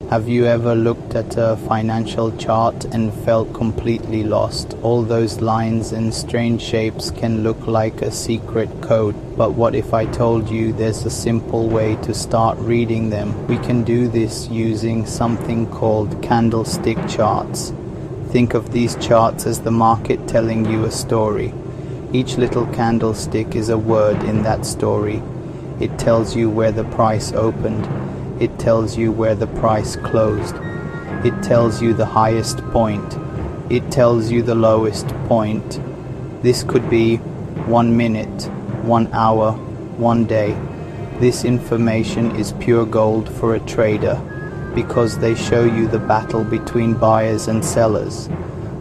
Have you ever looked at a financial chart and felt completely lost? All those lines and strange shapes can look like a secret code, but what if I told you there's a simple way to start reading them? We can do this using something called candlestick charts. Think of these charts as the market telling you a story. Each little candlestick is a word in that story. It tells you where the price opened. It tells you where the price closed. It tells you the highest point. It tells you the lowest point. This could be 1 minute, 1 hour, 1 day. This information is pure gold for a trader because they show you the battle between buyers and sellers.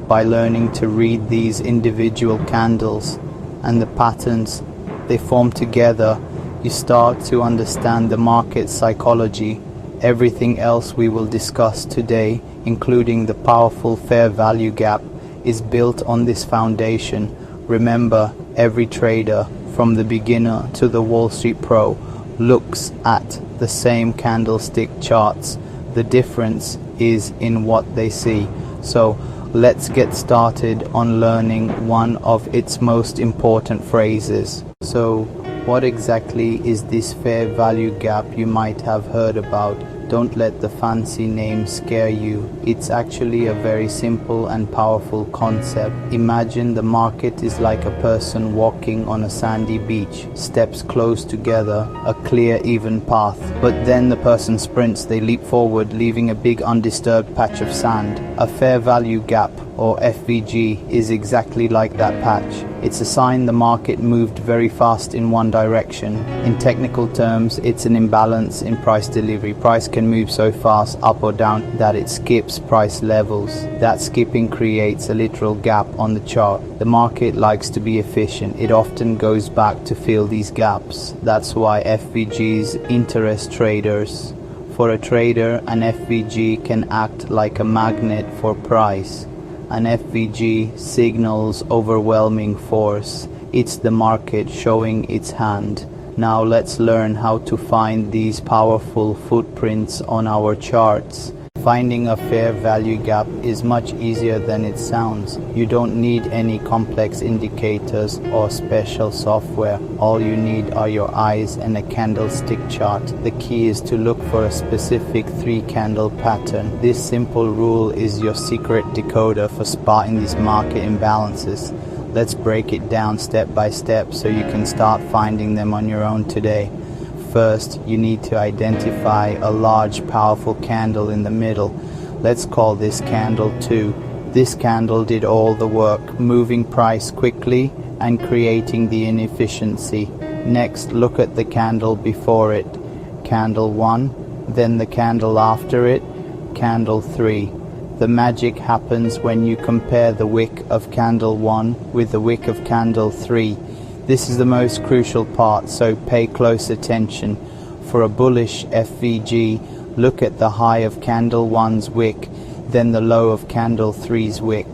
By learning to read these individual candles and the patterns they form together, you start to understand the market psychology. Everything else we will discuss today, including the powerful fair value gap, is built on this foundation. Remember, every trader, from the beginner to the Wall Street pro, looks at the same candlestick charts. The difference is in what they see. So let's get started on learning one of its most important phrases. So what exactly is this fair value gap you might have heard about? Don't let the fancy name scare you. It's actually a very simple and powerful concept. Imagine the market is like a person walking on a sandy beach, steps close together, a clear, even path. But then the person sprints, they leap forward, leaving a big undisturbed patch of sand. A fair value gap, or FVG, is exactly like that patch. It's a sign the market moved very fast in one direction. In technical terms, it's an imbalance in price delivery. Price can move so fast up or down that it skips price levels. That skipping creates a literal gap on the chart. The market likes to be efficient. It often goes back to fill these gaps. That's why FVGs interest traders. For a trader, an FVG can act like a magnet for price. An FVG signals overwhelming force. It's the market showing its hand. Now let's learn how to find these powerful footprints on our charts. Finding a fair value gap is much easier than it sounds. You don't need any complex indicators or special software. All you need are your eyes and a candlestick chart. The key is to look for a specific 3-candle pattern. This simple rule is your secret decoder for spotting these market imbalances. Let's break it down step by step so you can start finding them on your own today. First, you need to identify a large, powerful candle in the middle. Let's call this candle 2. This candle did all the work, moving price quickly and creating the inefficiency. Next, look at the candle before it. Candle 1, then the candle after it, candle 3. The magic happens when you compare the wick of candle 1 with the wick of candle 3. This is the most crucial part, so pay close attention. For a bullish FVG, look at the high of candle 1's wick, then the low of candle 3's wick.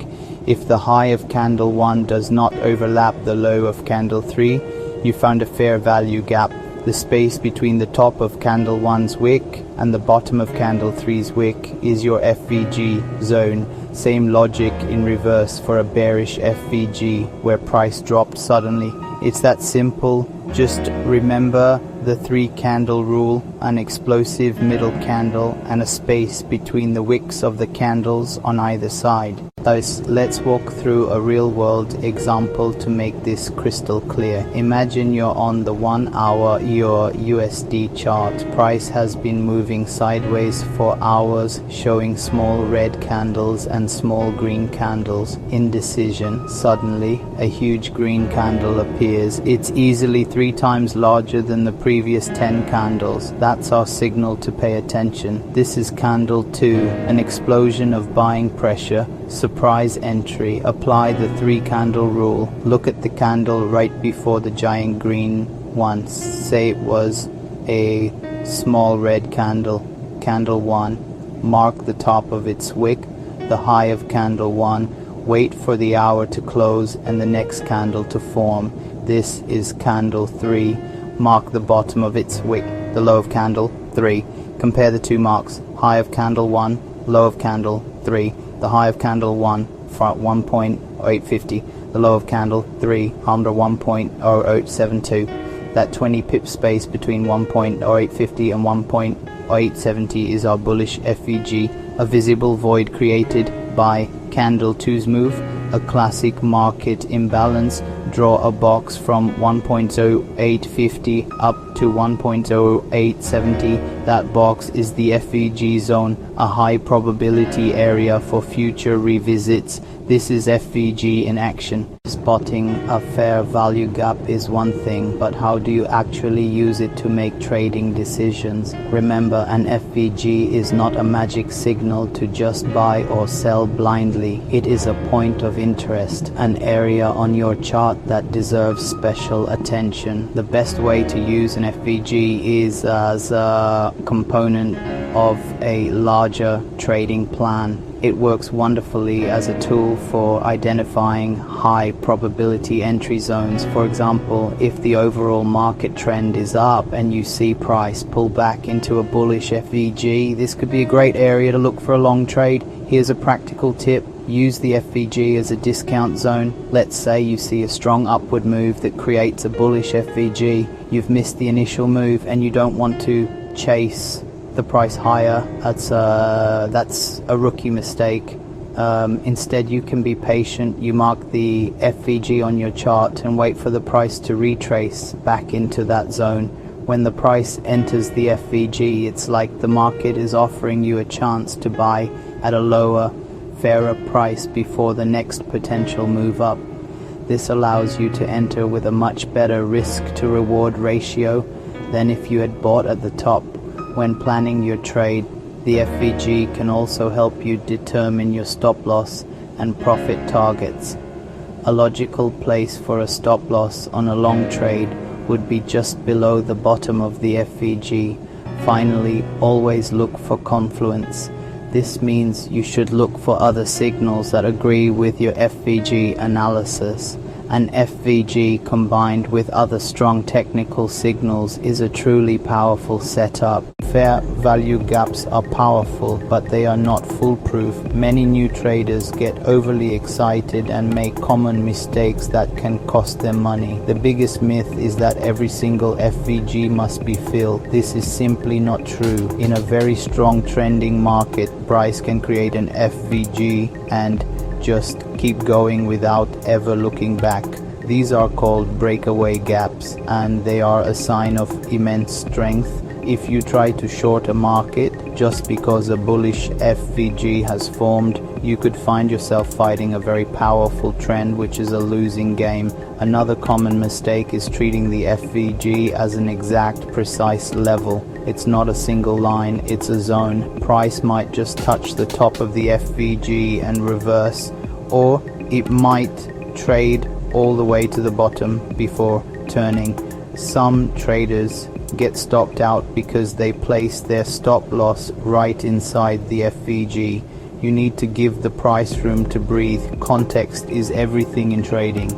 If the high of candle 1 does not overlap the low of candle 3, you found a fair value gap. The space between the top of candle 1's wick and the bottom of candle 3's wick is your FVG zone. Same logic in reverse for a bearish FVG where price dropped suddenly. It's that simple. Just remember the 3-candle rule, an explosive middle candle and a space between the wicks of the candles on either side. Thus, let's walk through a real-world example to make this crystal clear. Imagine you're on the 1-hour EUR USD chart. Price has been moving sideways for hours, showing small red candles and small green candles. Indecision. Suddenly, a huge green candle appears. It's easily 3 times larger than the previous 10 candles. That's our signal to pay attention. This is candle 2, an explosion of buying pressure. Surprise entry. Apply the 3-candle rule. Look at the candle right before the giant green one. Say it was a small red candle. Candle 1. Mark the top of its wick, the high of candle 1. Wait for the hour to close and the next candle to form. This is candle 3. Mark the bottom of its wick, the low of candle 3. Compare the 2 marks. high of candle 1, low of candle 3, the high of candle 1 for 1.0850, the low of candle 3 under 1.0872. That 20 pip space between 1.0850 and 1.0870 is our bullish FVG, a visible void created by candle 2's move, a classic market imbalance. Draw a box from 1.0850 up to 1.0870. That box is the FVG zone, a high probability area for future revisits. This is FVG in action. Spotting a fair value gap is one thing, but how do you actually use it to make trading decisions? Remember, an FVG is not a magic signal to just buy or sell blindly. It is a point of interest, an area on your chart that deserves special attention. The best way to use an FVG is as a component of a larger trading plan. It works wonderfully as a tool for identifying high probability entry zones. For example, if the overall market trend is up and you see price pull back into a bullish FVG, this could be a great area to look for a long trade. Here's a practical tip. Use the FVG as a discount zone. Let's say you see a strong upward move that creates a bullish FVG. You've missed the initial move and you don't want to chase the price higher. That's a rookie mistake. Instead, you can be patient. You mark the FVG on your chart and wait for the price to retrace back into that zone. When the price enters the FVG, it's like the market is offering you a chance to buy at a lower, fairer price before the next potential move up. This allows you to enter with a much better risk to reward ratio than if you had bought at the top. When planning your trade, the FVG can also help you determine your stop loss and profit targets. A logical place for a stop loss on a long trade would be just below the bottom of the FVG. Finally, always look for confluence. This means you should look for other signals that agree with your FVG analysis. An FVG combined with other strong technical signals is a truly powerful setup. Fair value gaps are powerful, but they are not foolproof. Many new traders get overly excited and make common mistakes that can cost them money. The biggest myth is that every single FVG must be filled. This is simply not true. In a very strong trending market, Bryce can create an FVG and just keep going without ever looking back. These are called breakaway gaps, and they are a sign of immense strength. If you try to short a market just because a bullish FVG has formed, you could find yourself fighting a very powerful trend, which is a losing game. Another common mistake is treating the FVG as an exact, precise level. It's not a single line, it's a zone. Price might just touch the top of the FVG and reverse, or it might trade all the way to the bottom before turning. Some traders get stopped out because they place their stop loss right inside the FVG. You need to give the price room to breathe. Context is everything in trading.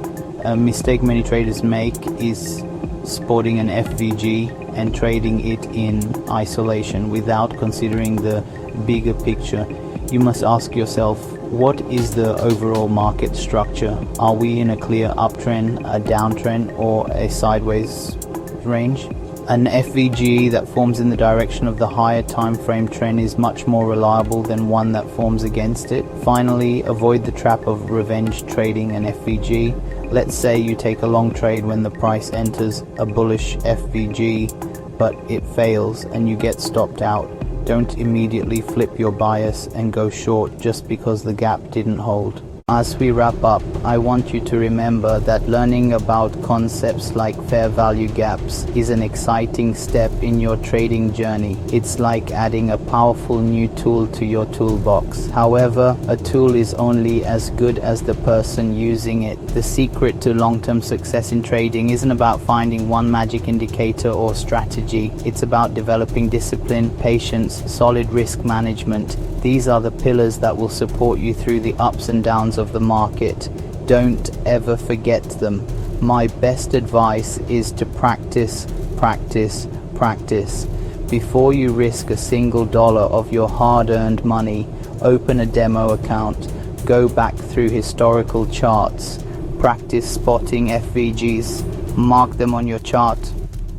A mistake many traders make is sporting an FVG and trading it in isolation without considering the bigger picture. You must ask yourself, what is the overall market structure? Are we in a clear uptrend, a downtrend, or a sideways range? An FVG that forms in the direction of the higher time frame trend is much more reliable than one that forms against it. Finally, avoid the trap of revenge trading an FVG. Let's say you take a long trade when the price enters a bullish FVG, but it fails and you get stopped out. Don't immediately flip your bias and go short just because the gap didn't hold. As we wrap up, I want you to remember that learning about concepts like fair value gaps is an exciting step in your trading journey. It's like adding a powerful new tool to your toolbox. However, a tool is only as good as the person using it. The secret to long-term success in trading isn't about finding one magic indicator or strategy. It's about developing discipline, patience, solid risk management. These are the pillars that will support you through the ups and downs of the market. Don't ever forget them. My best advice is to practice, practice, practice. Before you risk a single dollar of your hard-earned money, open a demo account, go back through historical charts, practice spotting FVGs, mark them on your chart,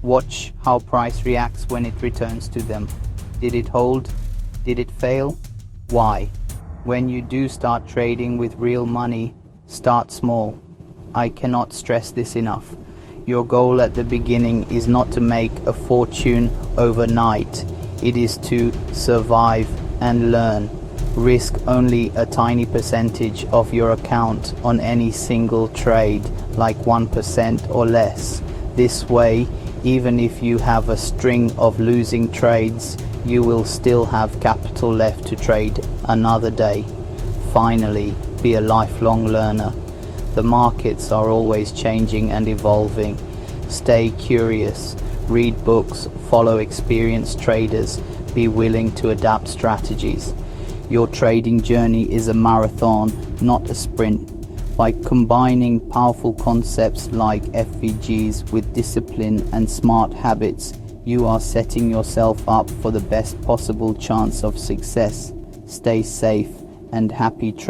watch how price reacts when it returns to them. Did it hold? Did it fail? Why? When you do start trading with real money, start small. I cannot stress this enough. Your goal at the beginning is not to make a fortune overnight. It is to survive and learn. Risk only a tiny percentage of your account on any single trade, like 1% or less. This way, even if you have a string of losing trades, you will still have capital left to trade another day. Finally, be a lifelong learner. The markets are always changing and evolving. Stay curious, read books, follow experienced traders, be willing to adapt strategies. Your trading journey is a marathon, not a sprint. By combining powerful concepts like FVGs with discipline and smart habits, you are setting yourself up for the best possible chance of success. Stay safe and happy trading.